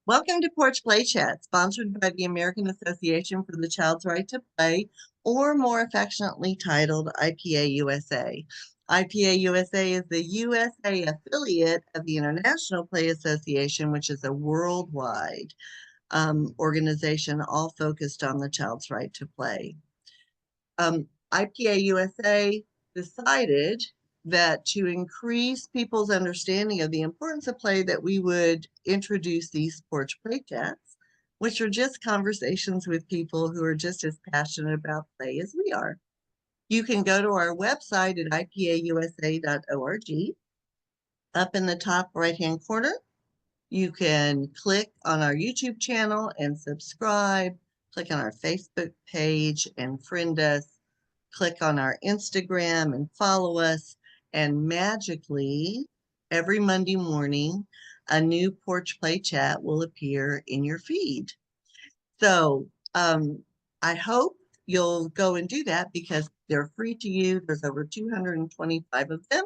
Welcome to Porch Play Chats, sponsored by the American Association for the Child's Right to Play, or more affectionately titled IPA USA. IPA USA is the USA affiliate of the International Play Association, which is a worldwide organization all focused on the child's right to play. IPA USA decided that to increase people's understanding of the importance of play, that we would introduce these porch play chats, which are just conversations with people who are just as passionate about play as we are. You can go to our website at ipausa.org. Up in the top right-hand corner, you can click on our YouTube channel and subscribe, click on our Facebook page and friend us, click on our Instagram and follow us, and magically, every Monday morning, a new Porch Play Chat will appear in your feed. So I hope you'll go and do that because they're free to you. There's over 225 of them,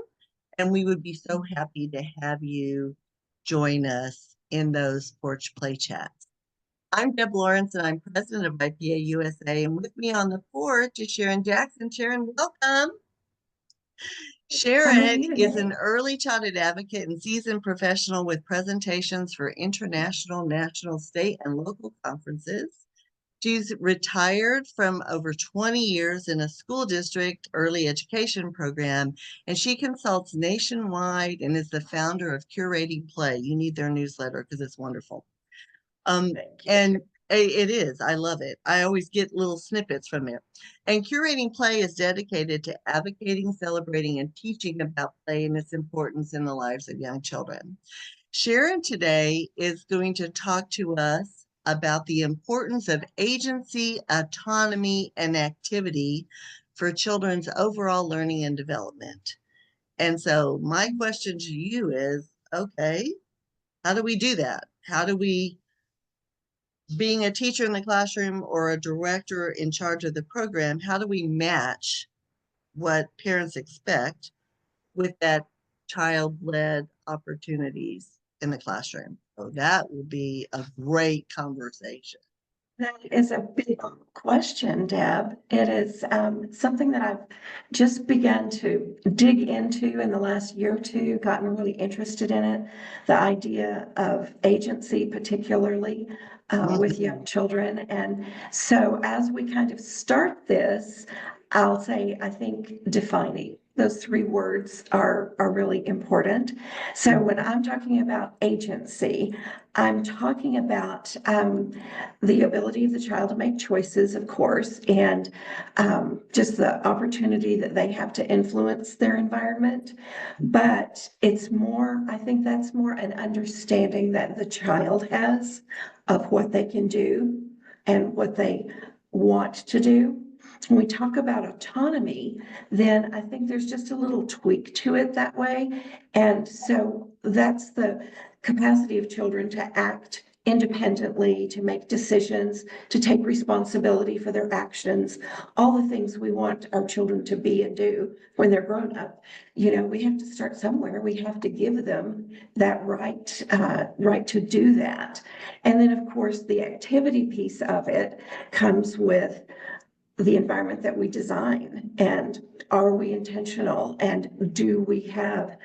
and we would be so happy to have you join us in those Porch Play Chats. I'm Deb Lawrence, and I'm president of IPA USA, and with me on the porch is Sharon Jackson. Sharon, welcome. Sharon is an early childhood advocate and seasoned professional with presentations for international, national, state, and local conferences. She's retired from over 20 years in a school district early education program, and she consults nationwide and is the founder of Curating Play. You need their newsletter because it's wonderful. And it is. I love it. I always get little snippets from it. And Curating Play is dedicated to advocating, celebrating, and teaching about play and its importance in the lives of young children. Sharon today is going to talk to us about the importance of agency, autonomy, and activity for children's overall learning and development. And so my question to you is, okay, how do we do that? How do we, being a teacher in the classroom or a director in charge of the program, how do we match what parents expect with that child-led opportunities in the classroom? So that will be a great conversation. That is a big question, Deb. It is something that I've just begun to dig into in the last year or two, gotten really interested in it. The idea of agency, particularly with young children. And so as we kind of start this, I'll say, I think defining those three words are really important. So when I'm talking about agency, I'm talking about the ability of the child to make choices, of course, and just the opportunity that they have to influence their environment. But it's more, I think that's more an understanding that the child has of what they can do and what they want to do. When we talk about autonomy, then I think there's just a little tweak to it that way. And so that's the capacity of children to act independently, to make decisions, to take responsibility for their actions, all the things we want our children to be and do when they're grown up. You know, we have to start somewhere. We have to give them that right to do that. And then, of course, the activity piece of it comes with the environment that we design, and are we intentional, and do we have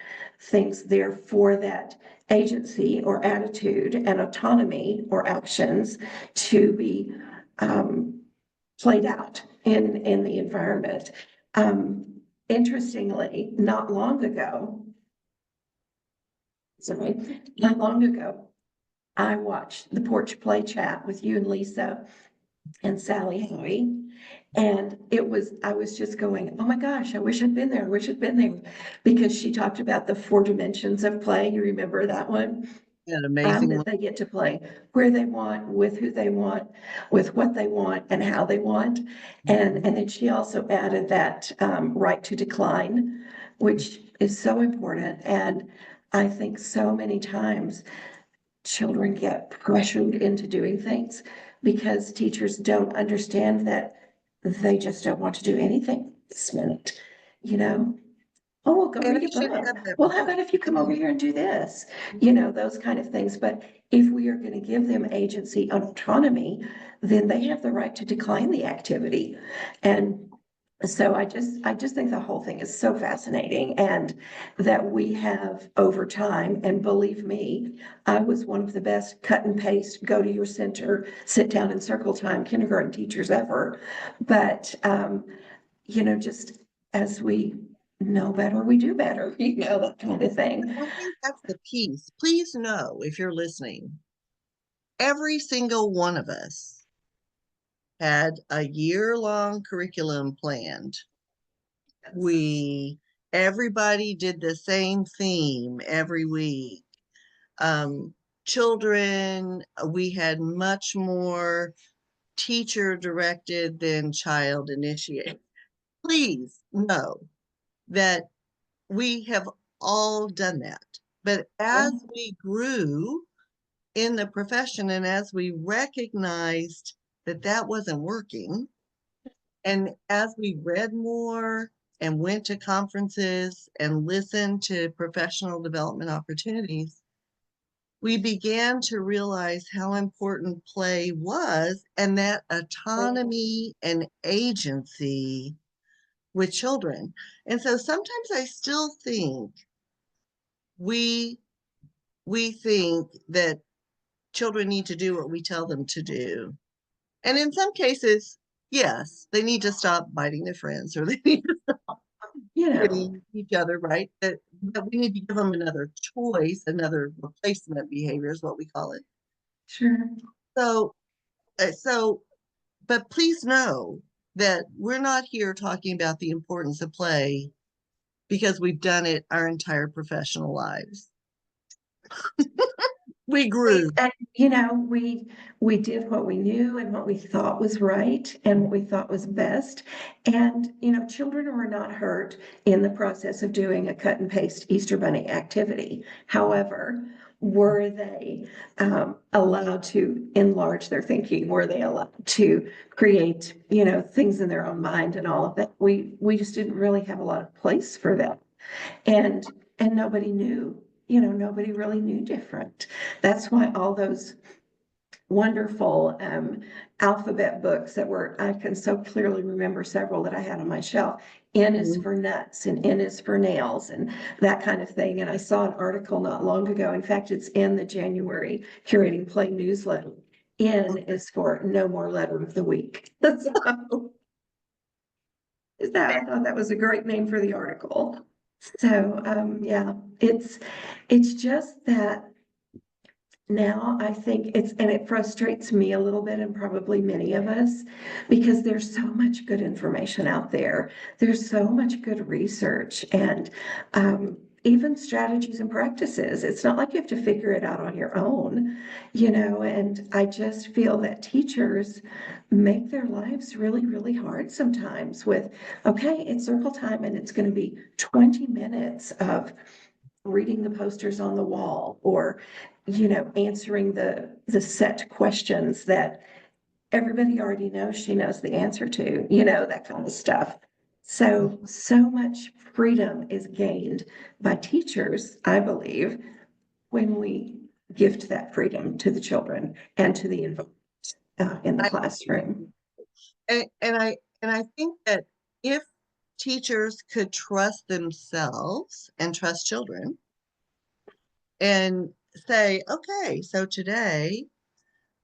things there for that agency or attitude and autonomy or actions to be played out in the environment. Interestingly, not long ago, I watched the Porch Play Chat with you and Lisa and Sally Howie. And I was just going, oh my gosh, I wish I'd been there. I wish I'd been there. Because she talked about the 4 dimensions of play. You remember that one? An amazing that one. they get to play where they want, with who they want, with what they want, and how they want. And then she also added that right to decline, which is so important. And I think so many times children get pressured into doing things because teachers don't understand that they just don't want to do anything this minute, you know? Oh, well, go And read they a should book. have that Well, how about if you come over here and do this? Those kind of things. But if we are going to give them agency and autonomy, then they have the right to decline the activity. And so I just think the whole thing is so fascinating, and that we have over time, and believe me, I was one of the best cut and paste, go to your center, sit down in circle time kindergarten teachers ever. But just as we know better, we do better, that kind of thing. I think that's the piece. Please know, if you're listening, every single one of us had a year-long curriculum planned. Everybody did the same theme every week. Children, we had much more teacher directed than child initiated. Please know that we have all done that. But as we grew in the profession and as we recognized that that wasn't working, and as we read more and went to conferences and listened to professional development opportunities, we began to realize how important play was, and that autonomy and agency with children. And so sometimes I still think we think that children need to do what we tell them to do. And in some cases, yes, they need to stop biting their friends, or they need to stop hitting each other, right? But we need to give them another choice, another replacement behavior is what we call it. Sure. So, so, but please know that we're not here talking about the importance of play because we've done it our entire professional lives. We grew. We did what we knew and what we thought was right and what we thought was best. And, children were not hurt in the process of doing a cut and paste Easter Bunny activity. However, were they allowed to enlarge their thinking? Were they allowed to create, things in their own mind and all of that? We just didn't really have a lot of place for them. And nobody knew, nobody really knew different. That's why all those wonderful alphabet books I can so clearly remember several that I had on my shelf. N is for nuts and N is for nails and that kind of thing. And I saw an article not long ago. In fact, it's in the January Curating Play newsletter. N is for no more letter of the week. So, I thought that was a great name for the article. So, yeah, it's just that now I think and it frustrates me a little bit, and probably many of us, because there's so much good information out there. There's so much good research and even strategies and practices. It's not like you have to figure it out on your own, and I just feel that teachers make their lives really, really hard sometimes with, okay, it's circle time and it's going to be 20 minutes of reading the posters on the wall, or answering the set questions that everybody already knows she knows the answer to, that kind of stuff. So much freedom is gained by teachers, I believe, when we gift that freedom to the children and to the environment in the classroom. And I think that if teachers could trust themselves and trust children and say, okay, so today,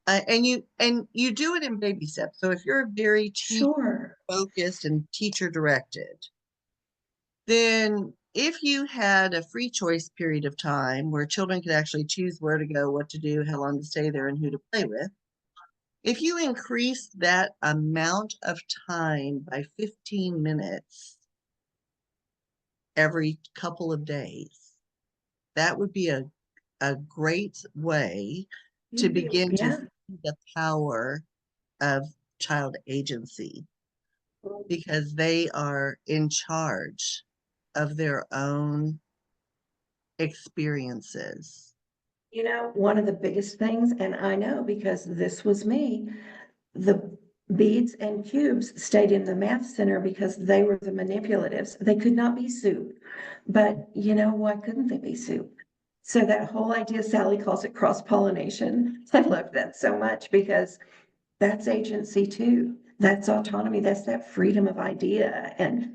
and you do it in baby steps. So if you're very teacher Sure. focused and teacher directed, then if you had a free choice period of time where children could actually choose where to go, what to do, how long to stay there, and who to play with, if you increase that amount of time by 15 minutes every couple of days, that would be a great way to begin to Yeah. see the power of child agency, because they are in charge of their own experiences. One of the biggest things, and I know because this was me, the beads and cubes stayed in the math center because they were the manipulatives. They could not be soup. But why couldn't they be soup? So that whole idea, Sally calls it cross-pollination. I love that so much because that's agency too. That's autonomy. That's that freedom of idea and,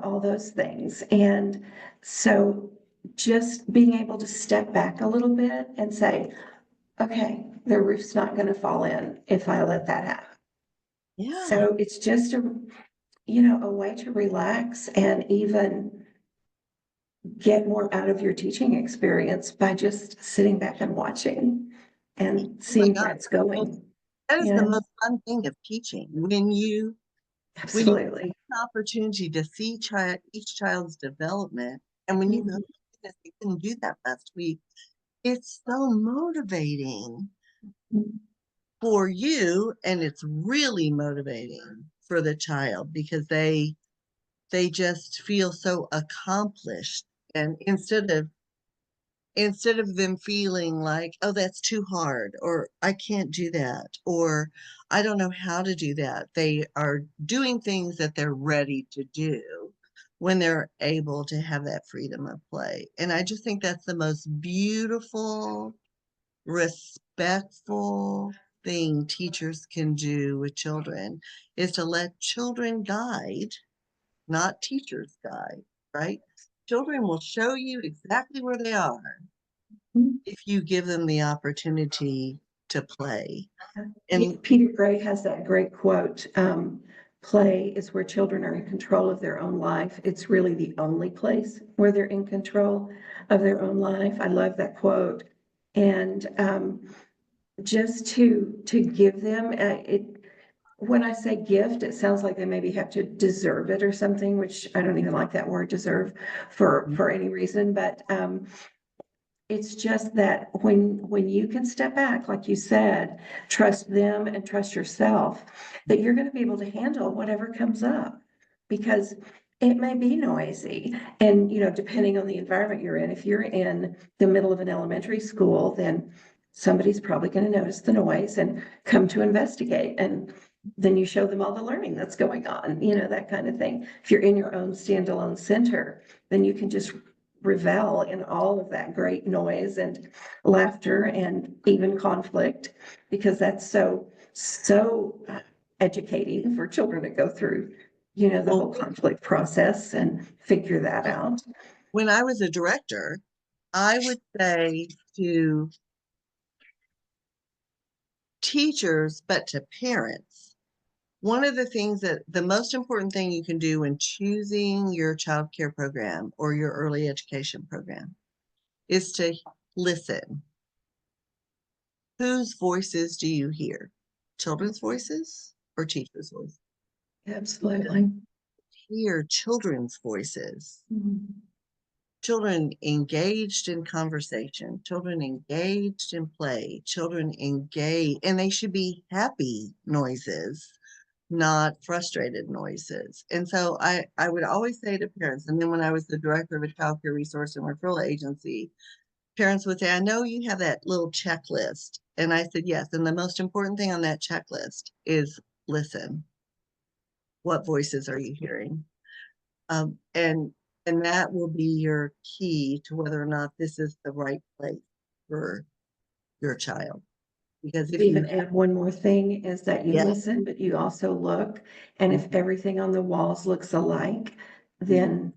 all those things. And so just being able to step back a little bit and say, okay, the roof's not going to fall in if I let that happen. Yeah. So it's just a way to relax and even get more out of your teaching experience by just sitting back and watching and Oh my seeing where God. it's going. That is the Yeah, most fun thing of teaching. When you absolutely. have an opportunity to see each child's development, and when you go, Mhm. "Goodness, they couldn't do that last week," it's so motivating for you, and it's really motivating for the child because they just feel so accomplished. And instead of them feeling like, oh, that's too hard, or I can't do that, or I don't know how to do that, they are doing things that they're ready to do when they're able to have that freedom of play. And I just think that's the most beautiful, respectful thing teachers can do with children, is to let children guide, not teachers guide, right? Children will show you exactly where they are if you give them the opportunity to play. And Peter Gray has that great quote, play is where children are in control of their own life. It's really the only place where they're in control of their own life. I love that quote. And just to give them when I say gift, it sounds like they maybe have to deserve it or something, which I don't even like that word deserve for any reason. But it's just that when you can step back, like you said, trust them and trust yourself, that you're going to be able to handle whatever comes up because it may be noisy. And, depending on the environment you're in, if you're in the middle of an elementary school, then somebody's probably going to notice the noise and come to investigate. And then you show them all the learning that's going on, that kind of thing. If you're in your own standalone center, then you can just revel in all of that great noise and laughter and even conflict, because that's so educating for children to go through, the well, whole conflict process and figure that out. when I was a director, I would say to teachers, but to parents, one of the things that the most important thing you can do when choosing your child care program or your early education program is to listen. Whose voices do you hear? Children's voices or teachers' voices? Absolutely. Hear children's voices. Mhm. Children engaged in conversation, children engaged in play, children engaged, and they should be happy noises, not frustrated noises. And so I would always say to parents, and then when I was the director of a child care resource and referral agency, parents would say, I know you have that little checklist. And I said, yes. And the most important thing on that checklist is listen. What voices are you hearing? Um, and and that will be your key to whether or not this is the right place for your child. Because if you, Even add one more thing is that you yeah, listen, but you also look. And if everything on the walls looks alike, then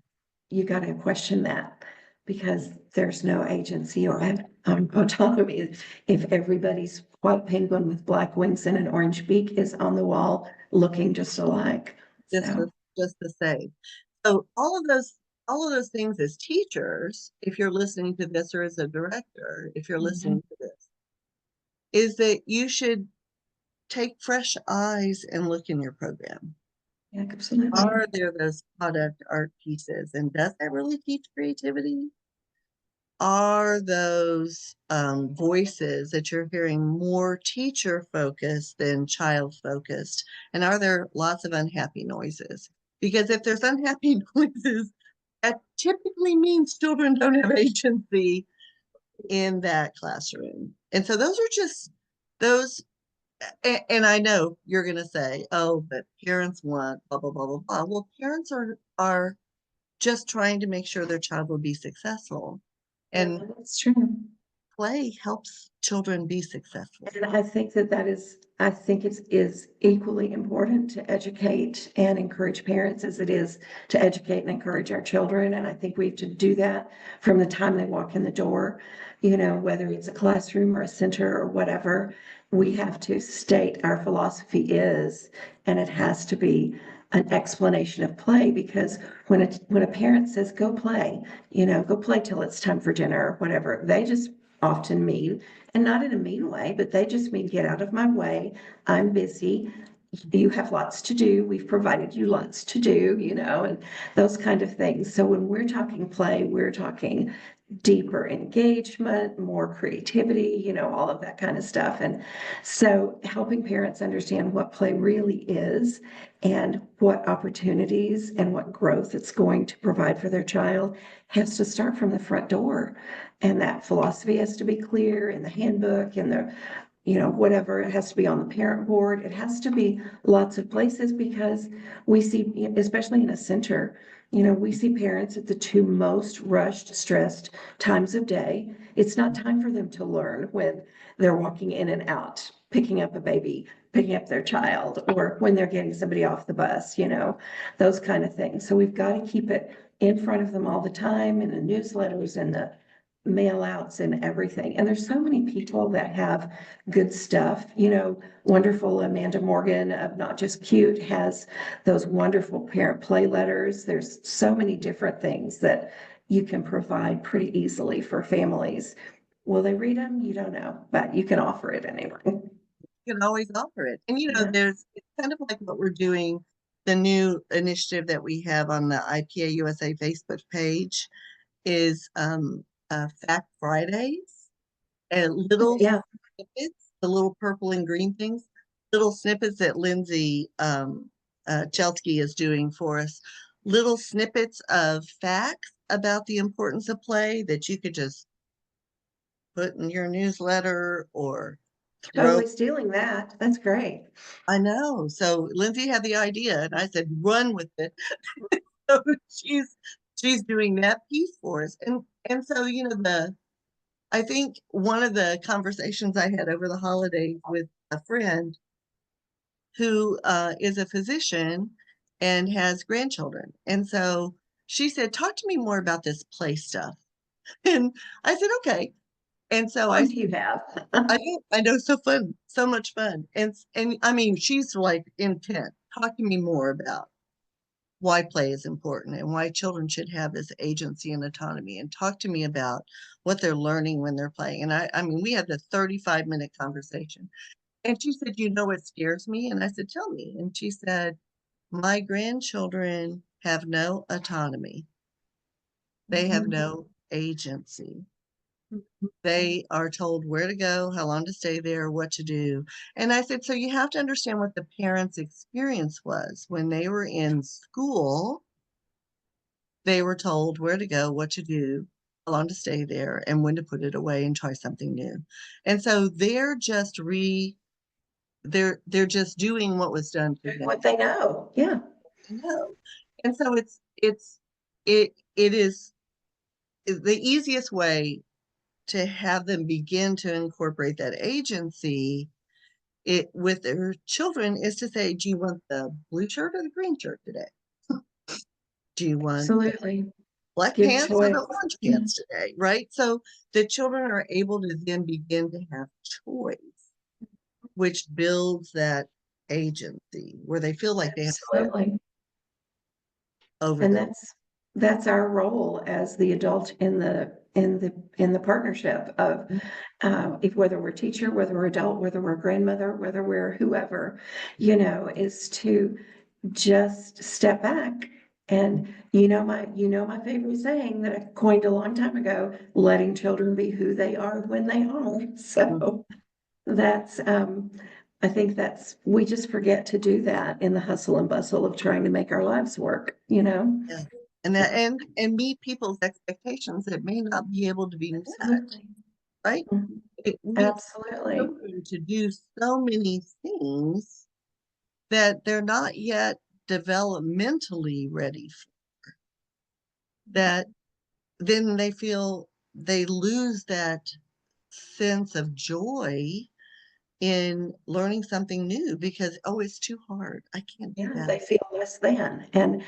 you got to question that because there's no agency or autonomy. If everybody's white penguin with black wings and an orange beak is on the wall looking just alike. just So, the, just the same. So all of those things as teachers, if you're listening to this, or as a director, if you're mhm, listening to this, is that you should take fresh eyes and look in your program. yeah, absolutely. Are there those product art pieces? And does that really teach creativity? Are those voices that you're hearing more teacher focused than child focused? And are there lots of unhappy noises? Because if there's unhappy noises, that typically means children don't have agency in that classroom. And so those And I know you're going to say, oh, but parents want blah, blah, blah, blah, blah. Well, parents are just trying to make sure their child will be successful. Yeah, And that's true. play helps children be successful. And I think that is, I think it is equally important to educate and encourage parents as it is to educate and encourage our children. And I think we have to do that from the time they walk in the door, whether it's a classroom or a center or whatever, we have to state our philosophy is, and it has to be an explanation of play, because when a parent says, go play till it's time for dinner or whatever, they just often mean, and not in a mean way, but they just mean, get out of my way. I'm busy. You have lots to do. We've provided you lots to do, and those kind of things. So when we're talking play, we're talking deeper engagement, more creativity, all of that kind of stuff. And so helping parents understand what play really is and what opportunities and what growth it's going to provide for their child has to start from the front door. And that philosophy has to be clear in the handbook and whatever, it has to be on the parent board. It has to be lots of places, because we see, especially in a center, we see parents at the two most rushed, stressed times of day. It's not time for them to learn when they're walking in and out, picking up a baby, picking up their child, or when they're getting somebody off the bus, those kind of things. So we've got to keep it in front of them all the time in the newsletters and the mail outs and everything. And there's so many people that have good stuff. Wonderful Amanda Morgan of Not Just Cute has those wonderful parent play letters. There's so many different things that you can provide pretty easily for families. Will they read them? You don't know, but you can offer it anyway. You can always offer it. And Yeah. it's kind of like what we're doing, the new initiative that we have on the IPA USA Facebook page is Fact Fridays and little Yeah. snippets, the little purple and green things, little snippets that Lindsay Chelsky is doing for us, little snippets of facts about the importance of play that you could just put in your newsletter or throw. Totally stealing that. That's great. I know. So Lindsay had the idea, and I said, run with it. So she's doing that piece for us, and so I think one of the conversations I had over the holidays with a friend who is a physician and has grandchildren, and so she said, "Talk to me more about this play stuff." And I said, "Okay." And so How long do you have? I know, so fun, so much fun, and I mean, she's like intent. Talk to me more about why play is important and why children should have this agency and autonomy, and talk to me about what they're learning when they're playing. And I mean, we had the 35-minute conversation. And she said, what scares me? And I said, tell me. And she said, my grandchildren have no autonomy. They have no agency. They are told where to go, how long to stay there, what to do. And I said, so you have to understand what the parents' experience was when they were in school. They were told where to go, what to do, how long to stay there, and when to put it away and try something new. And so they're just doing what was done for them. What they know. Yeah. You know. And so it is the easiest way to have them begin to incorporate that agency with their children is to say, do you want the blue shirt or the green shirt today? Do you want Absolutely. black Give pants or choice. the orange pants today, right? So the children are able to then begin to have choice, which builds that agency where they feel like they have Absolutely. over And them. that's our role as the adult in the partnership of if whether we're teacher, whether we're adult, whether we're grandmother, whether we're whoever, is to just step back. And my favorite saying that I coined a long time ago, letting children be who they are when they are. So that's I think we just forget to do that in the hustle and bustle of trying to make our lives work. Yeah. And meet people's expectations that may not be able to be met, Absolutely. right? Mhm. We Absolutely. them to do so many things that they're not yet developmentally ready for, that then they feel they lose that sense of joy in learning something new because, oh, it's too hard. I can't do Yeah, that. they feel less than. And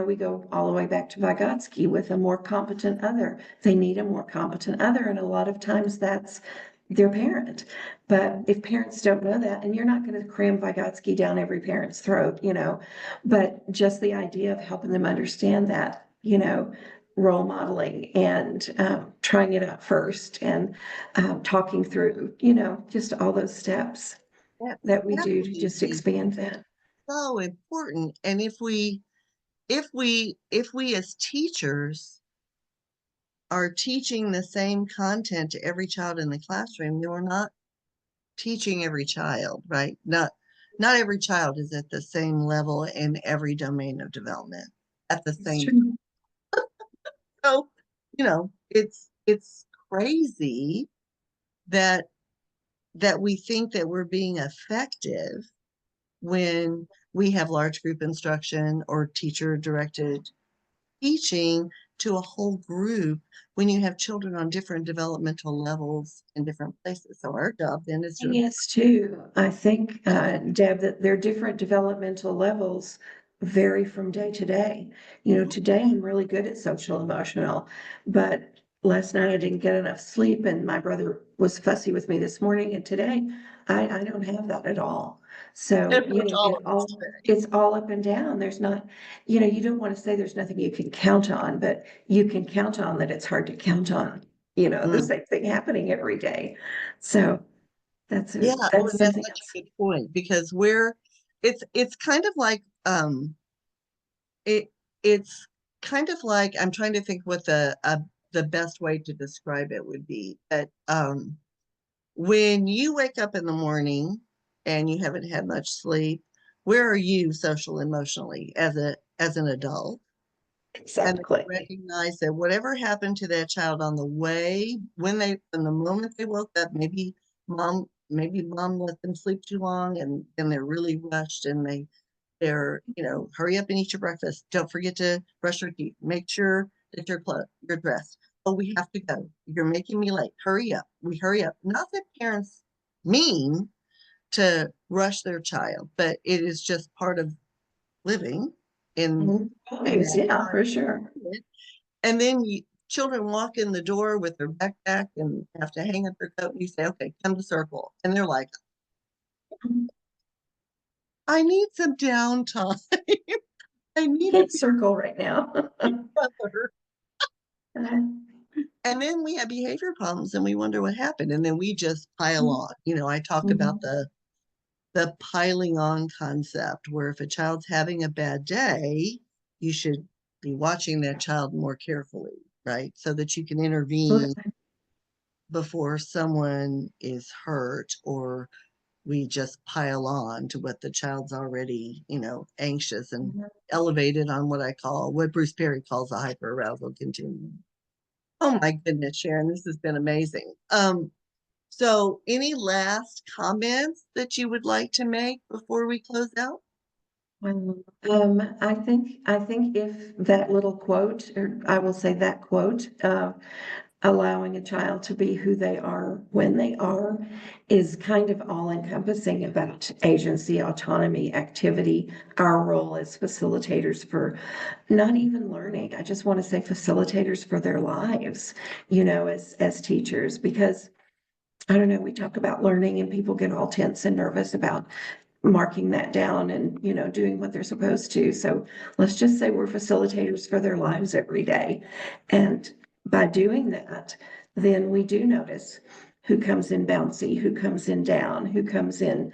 we go all the way back to Vygotsky with a more competent other. They need a more competent other, and a lot of times that's their parent. But if parents don't know that, and you're not going to cram Vygotsky down every parent's throat, but just the idea of helping them understand that, role modeling and trying it out first and talking through, just all those steps That's that we do to just absolutely expand that. so important. And if we as teachers are teaching the same content to every child in the classroom, then we're not teaching every child, right? Not every child is at the same level in every domain of development at the It's same. true. So, it's crazy that we think that we're being effective when we have large group instruction or teacher directed teaching to a whole group when you have children on different developmental levels in different places. So our job then is to, Yes, too. I think, Deb, that their different developmental levels vary from day to day. Today I'm really good at social emotional, but last night I didn't get enough sleep and my brother was fussy with me this morning. And today I don't have that at all. So, and we're tolerance it's all up and down. There's not, you don't want to say there's nothing you can count on, but you can count on that it's hard to count on, the today. same thing happening every day. So. Yeah, oh, That's and that's something such else. a good point because it's kind of like it it's kind of like I'm trying to think what the best way to describe it would be. That when you wake up in the morning and you haven't had much sleep, where are you social emotionally as an adult? And then Exactly. recognize that whatever happened to that child on the way, when the moment they woke up, maybe mom let them sleep too long and then they're really rushed and they're hurry up and eat your breakfast. Don't forget to brush your teeth. Make sure that you're dressed. Oh, we have to go. You're making me late. Hurry up. We hurry up. Not that parents mean to rush their child, but it is just part of living in Lives, that yeah, for sure. environment. And then children walk in the door with their backpack and have to hang up their coat, and you say, okay, come to circle. And they're like, I need some downtime. I need to Can't be circle right now. together. And then we have behavior problems and we wonder what happened. And then we just pile on. I talk about Mhm. the piling on concept where if a child's having a bad day, you should be watching that child more carefully, right? So that you can intervene Absolutely. before someone is hurt or we just pile on to what the child's already, anxious and Mhm. elevated on what Bruce Perry calls a hyperarousal continuum. Oh my goodness, Sharon, this has been amazing. So any last comments that you would like to make before we close out? I think if that little quote, or I will say that quote, allowing a child to be who they are when they are is kind of all encompassing about agency, autonomy, activity, our role as facilitators for not even learning. I just want to say facilitators for their lives, as teachers, because I don't know, we talk about learning and people get all tense and nervous about marking that down and, doing what they're supposed to. So let's just say we're facilitators for their lives every day. And by doing that, then we do notice who comes in bouncy, who comes in down, who comes in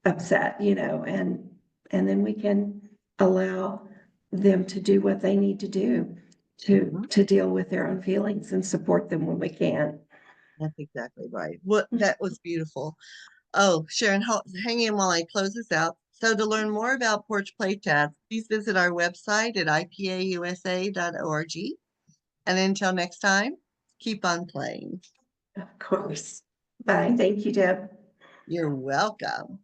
upset, and then we can allow them to do what they need to do to Mhm. to deal with their own feelings and support them when we can. That's exactly right. What that was beautiful. Oh, Sharon, hang in while I close this out. So to learn more about Porch Play Chats, please visit our website at ipausa.org. And until next time, keep on playing. Of course. Bye. Thank you, Deb. You're welcome.